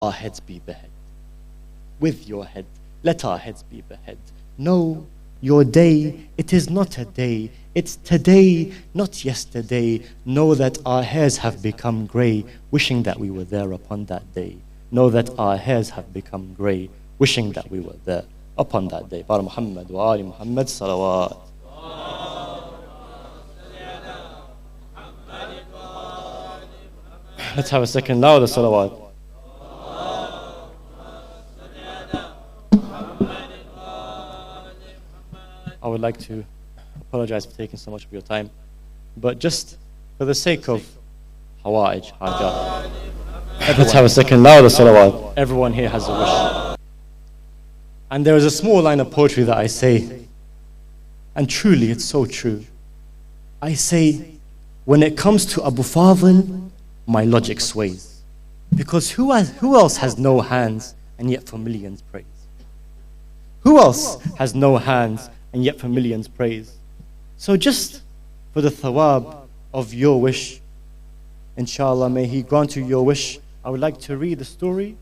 our heads be the head. With your head, let our heads be the head. No, your day, it is not a day. It's today, not yesterday. Know that our hairs have become grey, wishing that we were there upon that day. Know that our hairs have become grey, wishing that we were there upon that day. Bar Muhammad wa Ali Muhammad salawat. Let's have a second louder salawat. I would like to apologize for taking so much of your time, but just for the sake of Hawa'ij, Hajat, let's have a second louder salawat. Everyone here has a wish. And there is a small line of poetry that I say, and truly it's so true. I say, when it comes to Abu Fadl, my logic sways. Because who else has no hands and yet for millions praise? Who else has no hands and yet for millions praise? So just for the thawab of your wish, inshallah, may He grant you your wish, I would like to read the story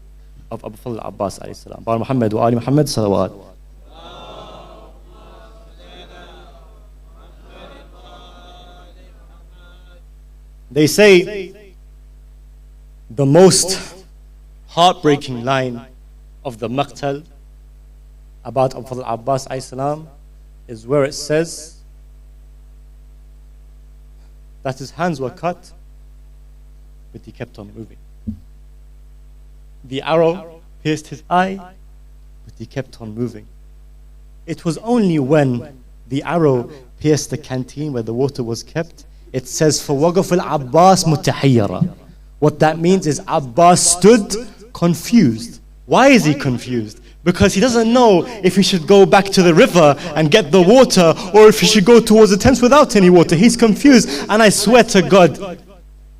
of Abu Fadl Abbas alayhi salam. Bar Muhammad wa Ali Muhammad salawat. They say the most heartbreaking line of the Maqtal about Abu Fadl Abbas alayhi salam is where it says that his hands were cut, but he kept on moving. The arrow pierced his eye, but he kept on moving. It was only when the arrow pierced the canteen where the water was kept, it says, فَوَقَفَ الْعَبَّاسِ مُتَحَيَّرًا. What that means is Abbas stood confused. Why is he confused? Because he doesn't know if he should go back to the river and get the water, or if he should go towards the tents without any water. He's confused. And I swear to God,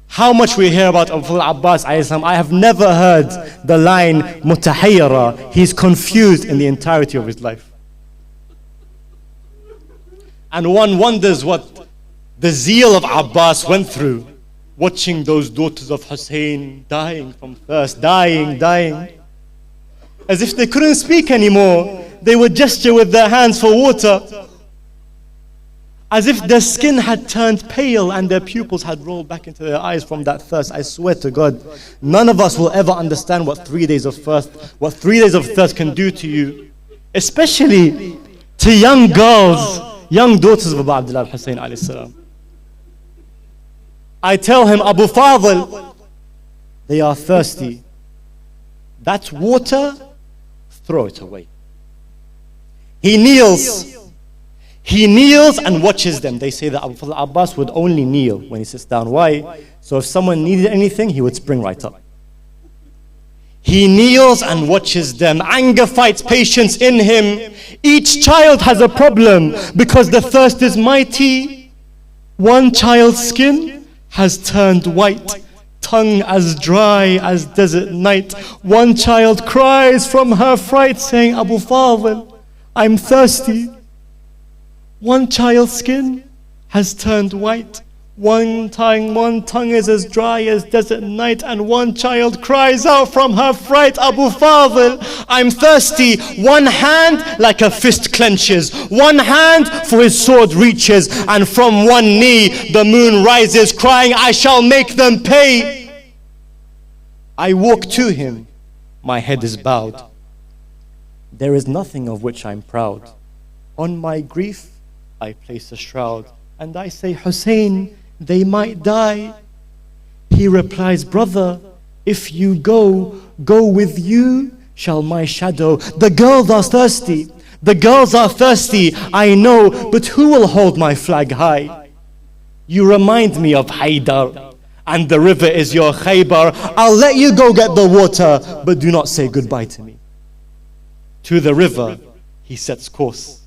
how much we hear about Abu Fadl Abbas, I have never heard the line mutahayyara. He's confused in the entirety of his life. And one wonders what the zeal of Abbas went through, watching those daughters of Hussein dying from thirst, dying. As if they couldn't speak anymore, they would gesture with their hands for water. As if their skin had turned pale and their pupils had rolled back into their eyes from that thirst. I swear to God, none of us will ever understand what 3 days of thirst can do to you. Especially to young girls, young daughters of Abu Abdullah al-Hussein alayhi salam. I tell him, Abu Fadl, they are thirsty. That water, throw it away. He kneels and watches them. They say that Abu Fadl Abbas would only kneel when he sits down. Why? So if someone needed anything, he would spring right up. He kneels and watches them. Anger fights patience in him. Each child has a problem because the thirst is mighty. One child's skin has turned white, tongue as dry as desert night. One child cries from her fright, saying, Abu Fadl, I'm thirsty. One child's skin has turned white. One tongue is as dry as desert night, and one child cries out from her fright, Abu Fadl, I'm thirsty. One hand like a fist clenches, one hand for his sword reaches, and from one knee the moon rises, crying, I shall make them pay. I walk to him, my head is bowed. There is nothing of which I'm proud. On my grief I place a shroud, and I say, Hussein, they might die. He replies, brother, if you go with you shall my shadow. The girls are thirsty, I know, but who will hold my flag high? You remind me of Haidar, and the river is your Khaybar. I'll let you go get the water, but do not say goodbye to me. To the river he sets course.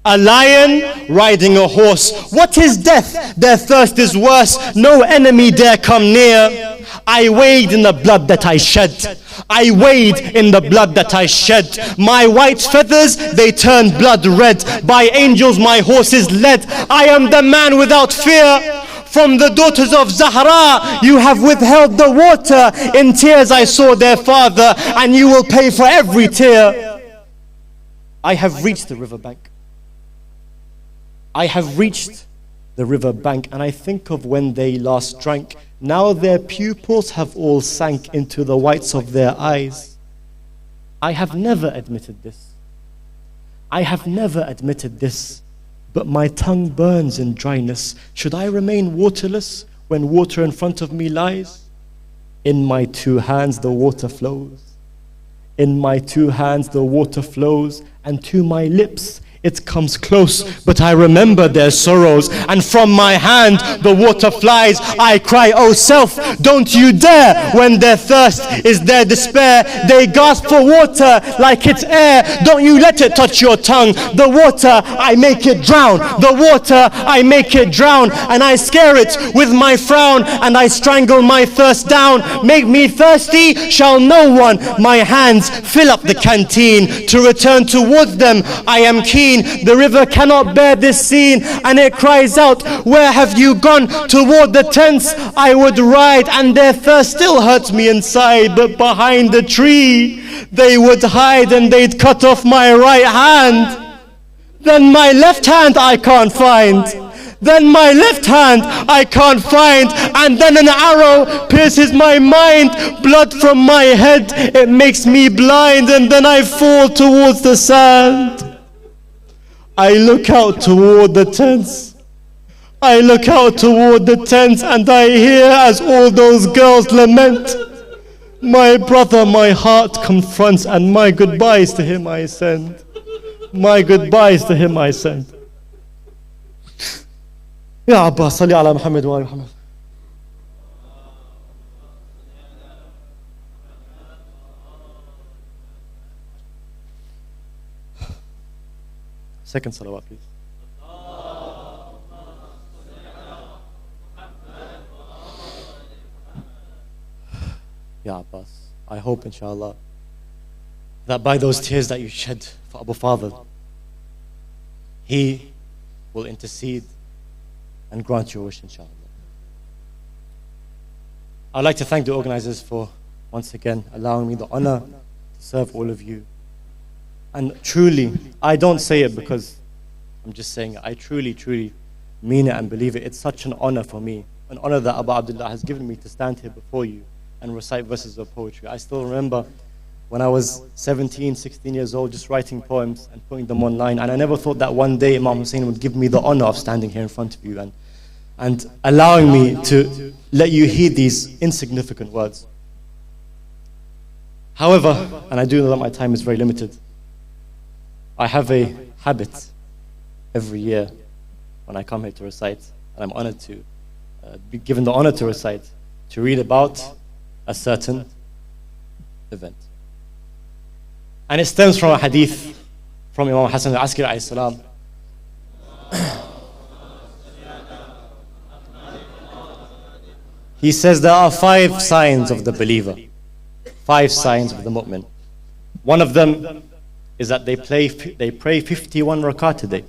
A lion riding a horse. What is death? Their thirst is worse. No enemy dare come near. I wade in the blood that I shed. My white feathers, they turned blood red. By angels my horse is led. I am the man without fear. From the daughters of Zahra, you have withheld the water. In tears I saw their father, and you will pay for every tear. I have reached the riverbank. I have reached the riverbank, and I think of when they last drank. Now their pupils have all sank into the whites of their eyes. I have never admitted this. I have never admitted this, but my tongue burns in dryness. Should I remain waterless when water in front of me lies? In my two hands the water flows. In my two hands the water flows, and to my lips it comes close, but I remember their sorrows, and from my hand the water flies. I cry, oh self, don't you dare. When their thirst is their despair, they gasp for water like it's air. Don't you let it touch your tongue. The water, I make it drown. The water, I make it drown. And I scare it with my frown, and I strangle my thirst down. Make me thirsty, shall no one. My hands fill up the canteen. To return towards them, I am keen. The river cannot bear this scene, and it cries out, where have you gone? Toward the tents I would ride, and their thirst still hurts me inside. But behind the tree they would hide, and they'd cut off my right hand. Then my left hand I can't find. Then my left hand I can't find. And then an arrow pierces my mind. Blood from my head, it makes me blind. And then I fall towards the sand. I look out toward the tents. I look out toward the tents, and I hear as all those girls lament. My brother my heart confronts, and my goodbyes to him I send. My goodbyes to him I send. Ya Abbas, salli ala Muhammad wa ala Muhammad. Second salawat, please. Ya Abbas, I hope inshallah that by those tears that you shed for Abu Fadl, he will intercede and grant your wish inshallah. I'd like to thank the organizers for once again allowing me the honor to serve all of you. And truly, I don't say it because I'm just saying it. I truly, truly mean it and believe it. It's such an honor for me, an honor that Abu Abdullah has given me to stand here before you and recite verses of poetry. I still remember when I was 17, 16 years old, just writing poems and putting them online. And I never thought that one day Imam Hussein would give me the honor of standing here in front of you and allowing me to let you hear these insignificant words. However, and I do know that my time is very limited, I have a habit every year when I come here to recite, and I'm honored to be given the honor to recite, to read about a certain event. And it stems from a hadith from Imam Hassan al-Askari alayhi salam. He says there are 5 signs of the believer, 5 signs of the mu'min. One of them is that they pray 51 rakat a day.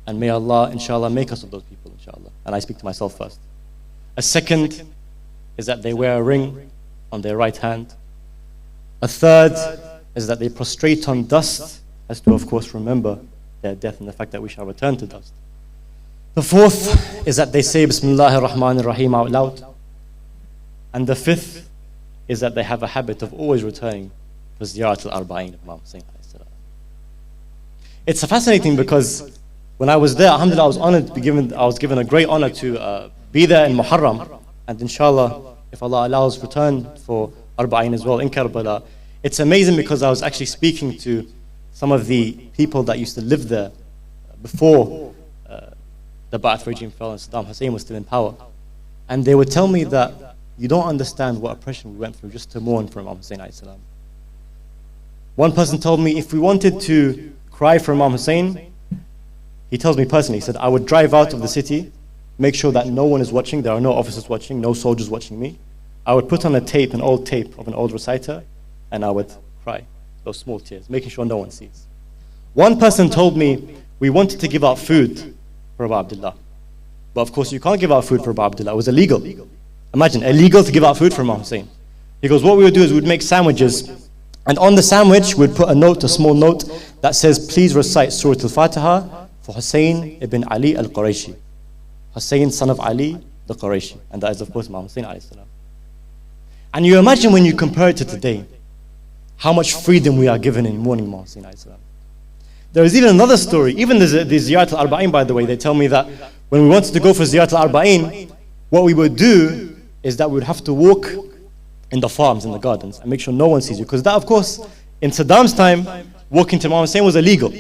And may Allah, inshallah, make us of those people, inshallah. And I speak to myself first. A second is that they wear a ring on their right hand. A third is that they prostrate on dust, as to, of course, remember their death and the fact that we shall return to dust. The fourth is that they say Bismillahir Rahmanir Rahim out loud. And the fifth is that they have a habit of always returning to Ziyarat al-Arba'in of Imam Hussein. It's fascinating because when I was there, alhamdulillah, I was honored to be given, I was given a great honor to be there in Muharram. And inshallah, if Allah allows, return for Arba'in as well in Karbala. It's amazing because I was actually speaking to some of the people that used to live there before the Ba'ath regime fell and Saddam Hussein was still in power. And they would tell me that you don't understand what oppression we went through just to mourn for Imam Hussein alayhi salam. One person told me if we wanted to cry for Imam Hussein, he tells me personally, he said, I would drive out of the city, make sure that no one is watching, there are no officers watching, no soldiers watching me. I would put on a tape, an old tape of an old reciter, and I would cry, those small tears, making sure no one sees. One person told me we wanted to give out food for Abu Abdullah. But of course, you can't give out food for Abu Abdullah. It was illegal. Imagine, illegal to give out food for Imam Hussein. He goes, what we would do is we'd make sandwiches. And on the sandwich, we'd put a note, a small note, that says, please recite Surah Al-Fatiha for Hussein ibn Ali al-Qurayshi. Hussein, son of Ali, the Qurayshi. And that is, of course, Imam Hussein alayhi salam. And you imagine when you compare it to today, how much freedom we are given in mourning Imam Hussein alayhi salam. There is even another story. Even the Ziyarat al-Arba'in, by the way, they tell me that when we wanted to go for Ziyarat al-Arba'in, what we would do is that we would have to walk in the farms, in the gardens, and make sure no one sees you. Because that, of course, in Saddam's time, walking to Imam Hussein was illegal.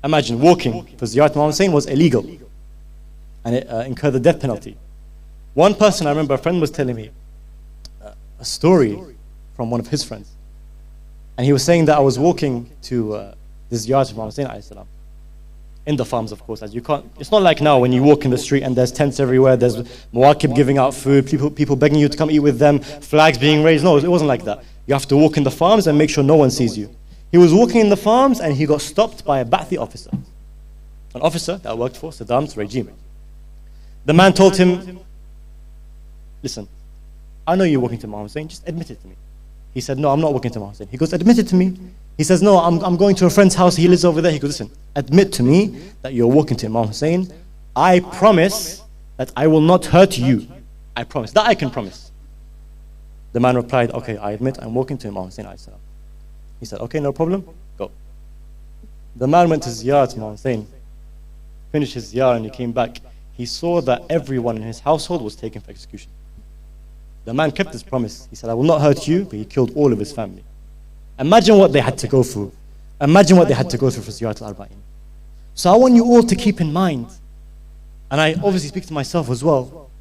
Imagine, walking for Ziyarat Imam Hussein was illegal. And it incurred the death penalty. One person, I remember a friend was telling me a story from one of his friends. And he was saying that I was walking to the Ziyarat of Imam Hussein alayhi salam. In the farms, of course, as you can't, it's not like now when you walk in the street and there's tents everywhere, there's muwakib giving out food, people begging you to come eat with them, flags being raised. No, it wasn't like that. You have to walk in the farms and make sure no one sees you. He was walking in the farms and he got stopped by a Ba'athi officer, an officer that worked for Saddam's regime. The man told him, listen, I know you're walking to Imam Hussein, just admit it to me. He said, no, I'm not walking to Imam Hussein. He goes, admit it to me. He says, no, I'm going to a friend's house, he lives over there. He goes, listen, admit to me that you're walking to Imam Hussein. I promise that I will not hurt you. I promise. That I can promise. The man replied, okay, I admit I'm walking to Imam Hussein. He said, okay, no problem, go. The man went to Ziyarat Imam Hussein, finished his ziyarah, and he came back. He saw that everyone in his household was taken for execution. The man kept his promise. He said, I will not hurt you, but he killed all of his family. Imagine what they had to go through. Imagine what they had to go through for Ziyarat al-Arba'in. So I want you all to keep in mind, and I obviously speak to myself as well,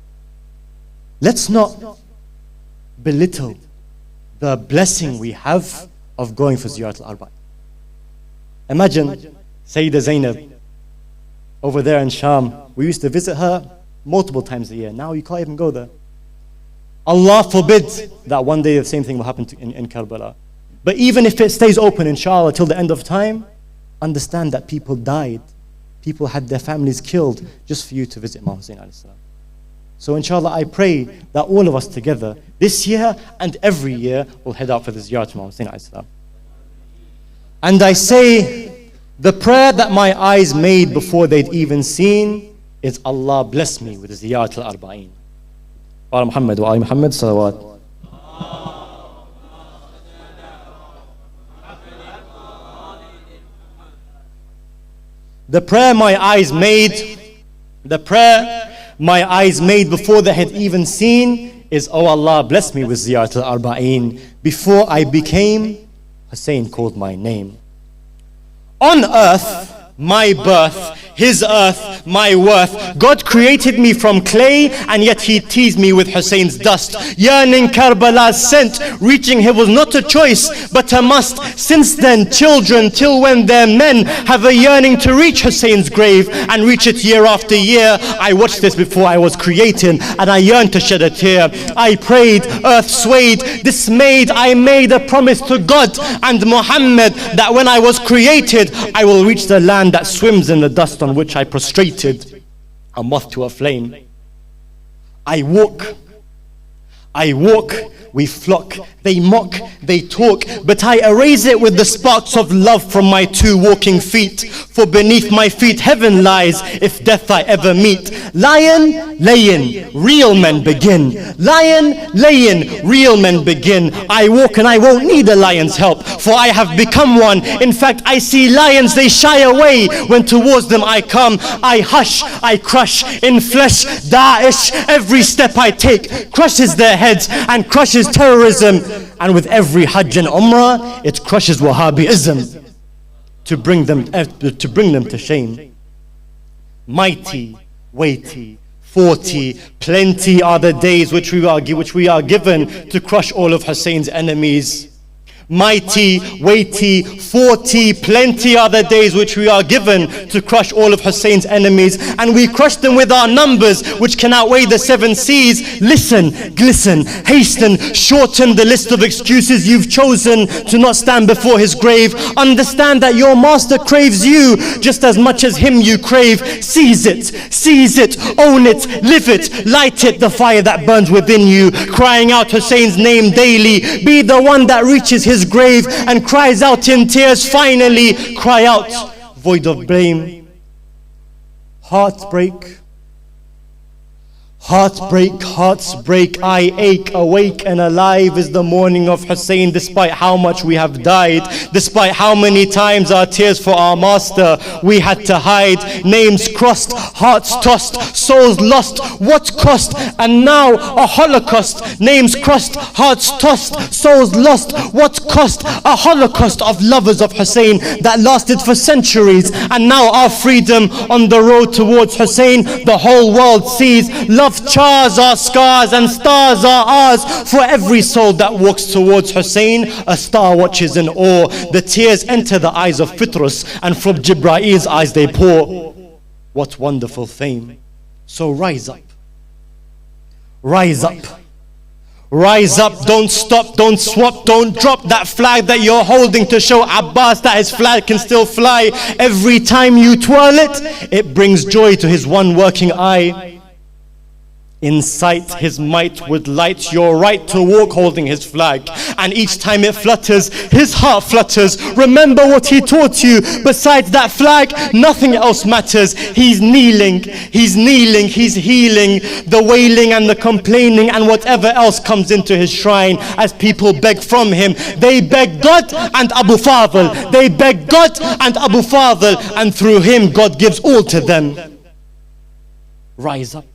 let's not belittle the blessing we have of going for Ziyarat al-Arba'in. Imagine Sayyidah Zainab over there in Sham. We used to visit her multiple times a year. Now you can't even go there. Allah forbid that one day the same thing will happen in Karbala. But even if it stays open, inshallah, till the end of time, understand that people died. People had their families killed just for you to visit Imam Hussein alayhi salam. So inshallah, I pray that all of us together, this year and every year, will head out for the Ziyarat of Imam Hussein alayhi salam. And I say, the prayer that my eyes made before they'd even seen is, Allah bless me with the Ziyarat al-Arba'in. Ala Muhammad wa Ali Muhammad salawat. The prayer my eyes made before they had even seen is, oh Allah, bless me with Ziyarat al-Arba'in. Before I became, Hussein called my name. On earth, my birth, his earth, my worth. God created me from clay, and yet he teased me with Hussein's dust. Yearning Karbala's scent, reaching him was not a choice, but a must. Since then, children, till when they're men, have a yearning to reach Hussein's grave, and reach it year after year. I watched this before I was created, and I yearned to shed a tear. I prayed, earth swayed, dismayed. I made a promise to God and Muhammad that when I was created, I will reach the land that swims in the dust on which I prostrated, a moth to a flame. I walk, we flock, they mock, they talk, but I erase it with the sparks of love from my two walking feet. For beneath my feet heaven lies, if death I ever meet. Lion, layin, real men begin. Lion, layin, real men begin. I walk and I won't need a lion's help, for I have become one. In fact, I see lions, they shy away when towards them I come. I hush, I crush, in flesh, Daesh. Every step I take crushes their heads and crushes terrorism. And with every Hajj and Umrah, it crushes Wahhabism to bring them to shame. Mighty, weighty, 40, plenty are the days which we are given to crush all of Hussein's enemies. mighty, weighty, 40, plenty other days which we are given to crush all of Hussein's enemies, and we crush them with our numbers which can outweigh the 7 seas. Listen, glisten, hasten, shorten the list of excuses you've chosen to not stand before his grave. Understand that your master craves you just as much as him you crave. Seize it, own it, live it, light it, the fire that burns within you, crying out Hussein's name daily. Be the one that reaches his grave and cries out in tears. Finally, cry out, void of blame. Heartbreak, hearts break, I ache, awake and alive is the morning of Hussein. Despite how much we have died, despite how many times our tears for our master we had to hide. Names crossed, hearts tossed, souls lost, what cost? And now a holocaust. Names crossed, hearts tossed, souls lost, what cost? A holocaust of lovers of Hussein that lasted for centuries. And now our freedom on the road towards Hussein, the whole world sees. Love chars our scars and stars are ours. For every soul that walks towards Hussein, a star watches in awe. The tears enter the eyes of Fitrus, and from Jibrail's eyes they pour. What wonderful fame. So rise up, rise up, rise up, don't stop, don't swap, don't drop that flag that you're holding to show Abbas that his flag can still fly. Every time you twirl it, it brings joy to his one working eye. Incite his might with light, your right to walk holding his flag. And each time it flutters, his heart flutters. Remember what he taught you. Besides that flag, nothing else matters. He's kneeling, he's healing the wailing and the complaining and whatever else comes into his shrine as people beg from him. They beg God and Abu Fadl. They beg God and Abu Fadl, and through him God gives all to them. Rise up.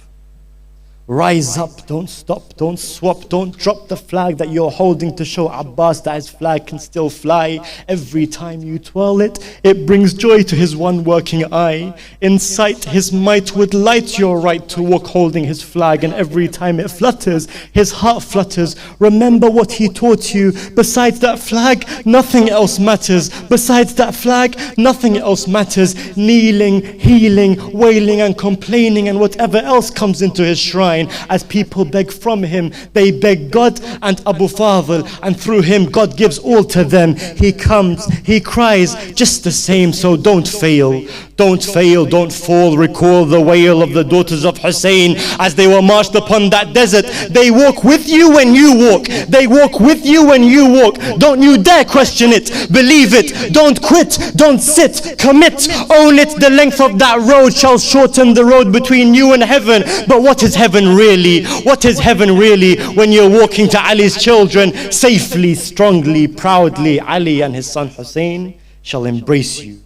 Rise up, don't stop, don't swap, don't drop the flag that you're holding to show Abbas that his flag can still fly. Every time you twirl it, it brings joy to his one working eye. Incite his might with light, your right to walk holding his flag. And every time it flutters, his heart flutters. Remember what he taught you. Besides that flag, nothing else matters. Besides that flag, nothing else matters. Kneeling, healing, wailing and complaining and whatever else comes into his shrine. As people beg from him, they beg God and Abu Fadl, and through him God gives all to them. He comes, he cries just the same, so don't fail. Don't fail, don't fall. Recall the wail of the daughters of Hussein as they were marched upon that desert. They walk with you when you walk. They walk with you when you walk. Don't you dare question it. Believe it. Don't quit. Don't sit. Commit. Own it. The length of that road shall shorten the road between you and heaven. But what is heaven really? What is heaven really when you're walking to Ali's children safely, strongly, proudly? Ali and his son Hussein shall embrace you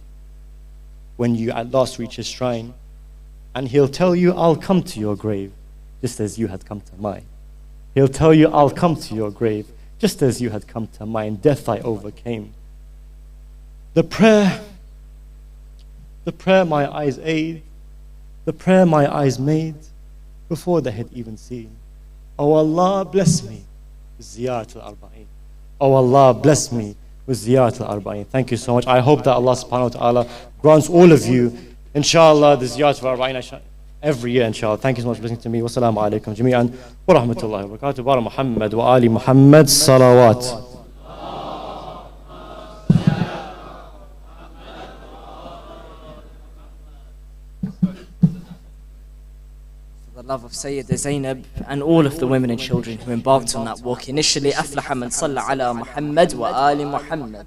when you at last reach his shrine, and he'll tell you, I'll come to your grave just as you had come to mine. He'll tell you, I'll come to your grave just as you had come to mine. Death I overcame. The prayer my eyes aid, the prayer my eyes made before they had even seen. Oh Allah, bless me with Ziyarat al-Arba'in. Oh Allah, bless me with Ziyarat al-Arba'in. Thank you so much. I hope that Allah subhanahu wa ta'ala grants all of you, inshallah, the Ziyarat al-Arba'in every year, inshallah. Thank you so much for listening to me. Wassalamu alaikum jami'an wa rahmatullahi wa barakatuh. Bara Muhammad wa ali Muhammad. Salawat. The love of Sayyida Zainab and all of the women and children who embarked on that walk initially. Aflaha man salla ala Muhammad wa ali Muhammad.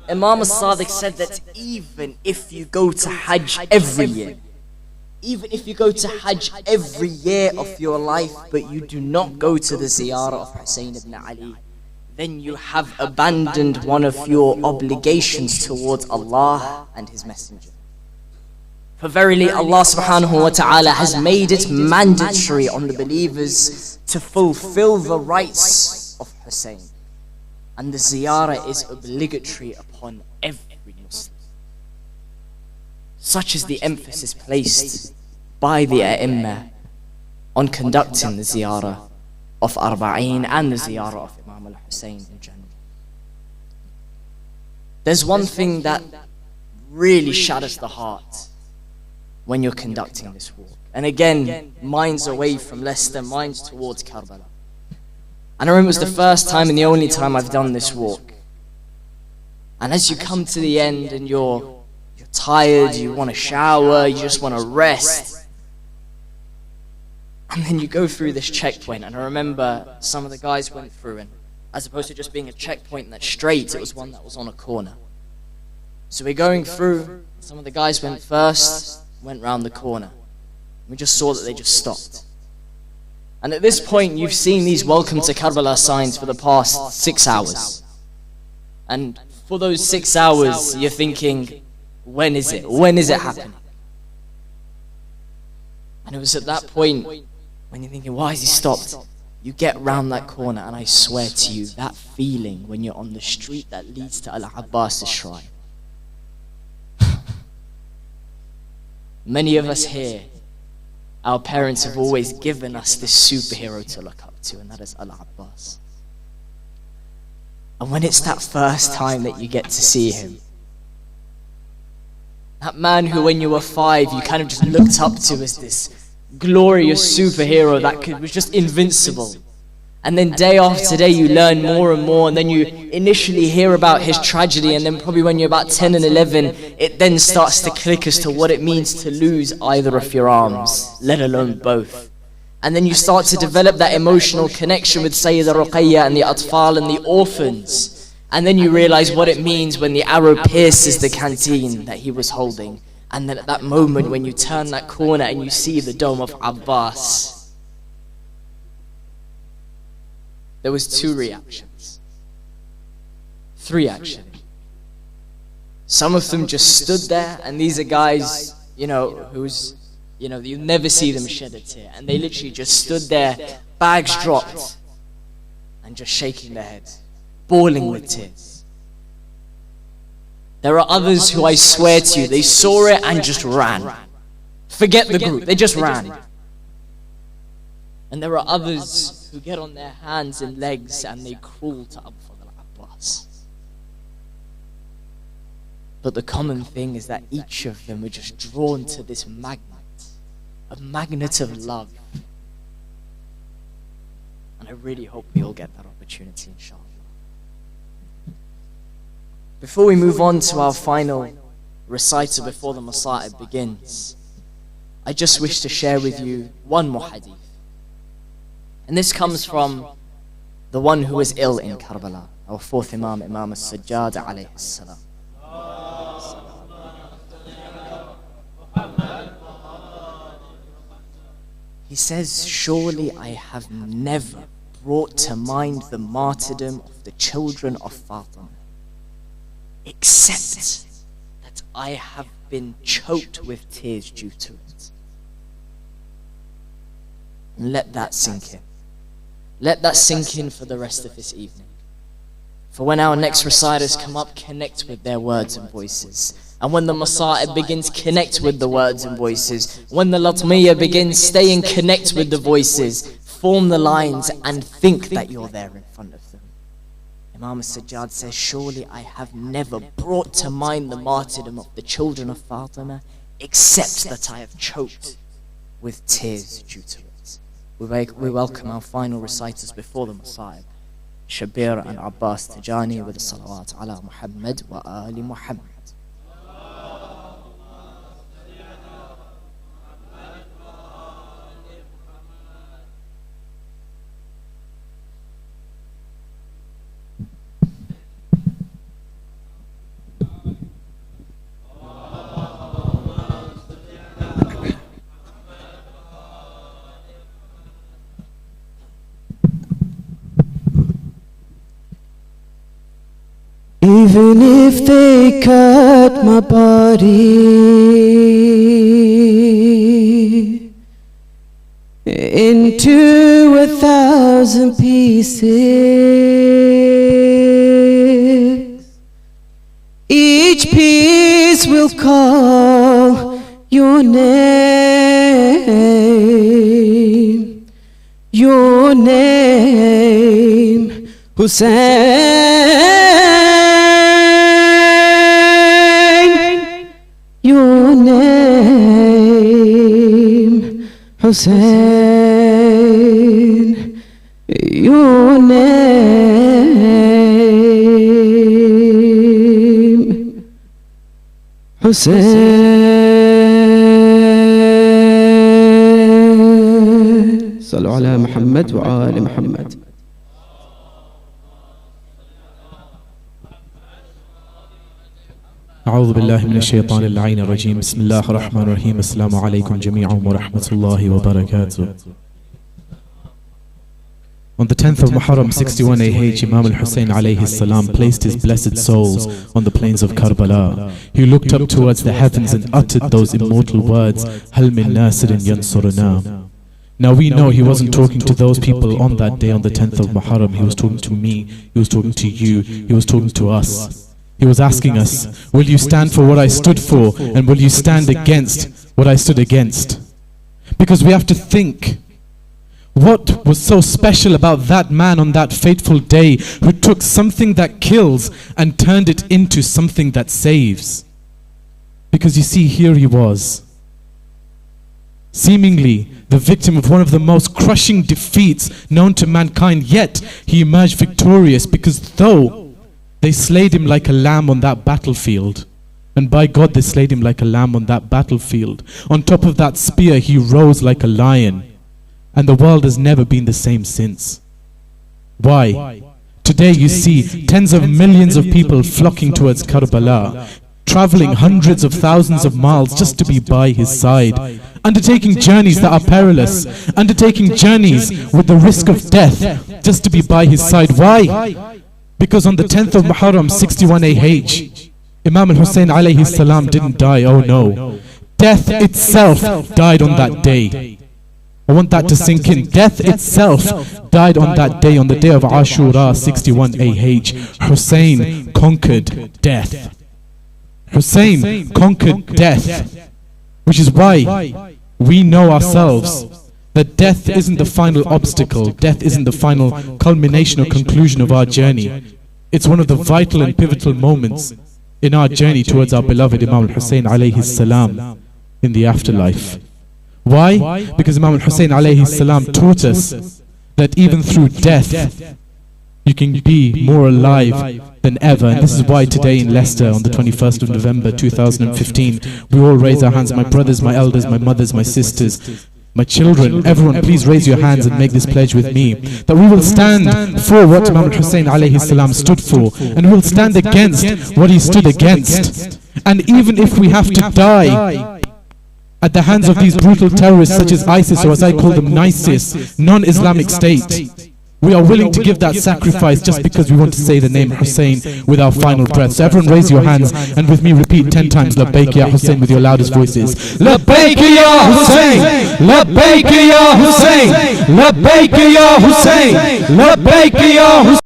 Imam al-Sadiq said that even if you go to Hajj every year, even if you go to Hajj every year of your life, but you do not go to the ziyarah of Hussein ibn Ali, then you have abandoned one of your obligations towards Allah and His Messenger. For verily Allah subhanahu wa ta'ala has made it mandatory on the believers to fulfill the rights of Hussein. And the ziyarah is obligatory upon every Muslim. Such is the emphasis placed by the A'imma on conducting the ziyarah of Arba'een and the ziyarah of Imam al-Hussein in general. There's one thing that really shatters the heart when you're conducting this walk. And again, mine's away from Leicester, mine's towards Karbala. And I remember it was the first time and the only time I've done this walk. And as you come to the end and you're tired, you want to shower, you just want to rest. And then you go through this checkpoint, and I remember some of the guys went through, and as opposed to just being a checkpoint that's straight, it was one that was on a corner. So we're going through, some of the guys went first, went round the corner. We just saw that they just stopped. And at this point, you've seen these welcome to Karbala signs for the past 6 hours. And for those 6 hours, you're thinking, when is it? When is it happening? And it was at that point, when you're thinking, why has he stopped? You get round that corner, and I swear to you, that feeling when you're on the street that leads to Al-Abbas' shrine. Many of us here, our parents have always given us this superhero to look up to, and that is Al-Abbas. And when it's that first time that you get to see him, that man who when you were 5, you kind of just looked up to as this glorious superhero that was just invincible. And then day after day you learn more and more, and then you initially hear about his tragedy, and then probably when you're about 10 and 11, it then starts to click as to what it means to lose either of your arms, let alone both. And then you start to develop that emotional connection with Sayyida Ruqayya and the Atfal and the orphans. And then you realize what it means when the arrow pierces the canteen that he was holding. And then at that moment when you turn that corner and you see the dome of Abbas, there was 2 reactions. 3 actually. Some of them just stood there, and these are guys, you never see them shed a tear. And they literally just stood there, bags dropped, and just shaking their heads, bawling with tears. There are others who I swear to you, they saw it and just ran. Forget the group, they just ran. And there are others who get on their hands and legs and they crawl to Al-Fadl Abbas. But the common thing is that each of them were just drawn to this magnet, a magnet of love. And I really hope we all get that opportunity, inshallah. Before we move on to our final recital before the Masa'ib begins, I just wish to share with you one more hadith. And this comes from the one who was ill in Karbala, our 4th Imam, Imam al-Sajjad alayhi salam. He says, surely I have never brought to mind the martyrdom of the children of Fatima, except that I have been choked with tears due to it. And let that sink in. Let that sink in for the rest of this evening. For when our next reciters come up, connect with their words and voices. And when the Masa'ib begins, connect with the words and voices. When the Latmiyya begins, stay and connect with the voices. Form the lines and think that you're there in front of them. Imam al-Sajjad says, surely I have never brought to mind the martyrdom of the children of Fatima, except that I have choked with tears due to it. We welcome our final reciters before the Masa'ib, Shabir and Abbas Tijani, with the salawat ala Muhammad wa ali Muhammad. Even if they cut my body into 1,000 pieces, each piece will call your name. your name, Hussein, your name, Hussein, your name, Hussein. صلوا على محمد وآل محمد. أعوذ بالله من الشيطان اللعين الرجيم. بسم الله الرحمن الرحيم. السلام عليكم جميعا ورحمة الله وبركاته. On the 10th of Muharram 61 AH, Imam al-Hussein alayhi salam placed his blessed souls on the plains of Karbala. He looked up towards the heavens and uttered those immortal words, Hal min nasirin yansuruna. Now we know he wasn't talking to those people on that day on the 10th of Muharram. He was talking to me, he was talking to you, he was talking to us. He was asking us, will you stand for what I stood for, and will you stand against what I stood against? Because we have to think, what was so special about that man on that fateful day who took something that kills and turned it into something that saves? Because you see, here he was, seemingly the victim of one of the most crushing defeats known to mankind, yet he emerged victorious, because though they slayed him like a lamb on that battlefield, and by God they slayed him like a lamb on that battlefield, on top of that spear he rose like a lion, and the world has never been the same since. Why? Today you see tens of millions of people flocking towards Karbala, traveling hundreds of thousands of miles just to be by his side, undertaking journeys that are perilous, undertaking journeys with the risk of death just to be by his side. Why? Because on the 10th of Muharram 61 AH, Imam al-Hussein alayhi salam didn't die, oh no. Death itself died on that day. I want that to sink in. Death itself died on that day, on the day of Ashura 61 AH. Hussein conquered death. Hussein conquered death. Which is why we know ourselves that death isn't the final obstacle. Death isn't the final culmination or conclusion of our journey. It's one of the vital and pivotal moments in our journey towards our beloved Imam al-Hussein alayhi salam in the afterlife. Why? Because Imam al-Hussein alayhi salam taught us that even through death you can be more alive than ever. And this is why today in Leicester on the 21st of November 2015 we all raise our hands. My brothers, my elders, my mothers, my sisters, my children, everyone, please raise your hands and make this pledge with me, that we will stand for what Imam al-Hussein alayhi salam stood for, and we will stand against what he stood against. And even if we have to die at the hands of these brutal terrorists such as ISIS, or as I call them, NISIS, non-Islamic state, we are willing to give that sacrifice just because we want to say the name Hussein with our final breath. So everyone raise your hands and with me repeat 10 times Labbaik Ya Hussein with your loudest voices. Labbaik Ya Hussein, Labbaik Ya Hussein, Labbaik Ya Hussein, Labbaik Ya Hussein.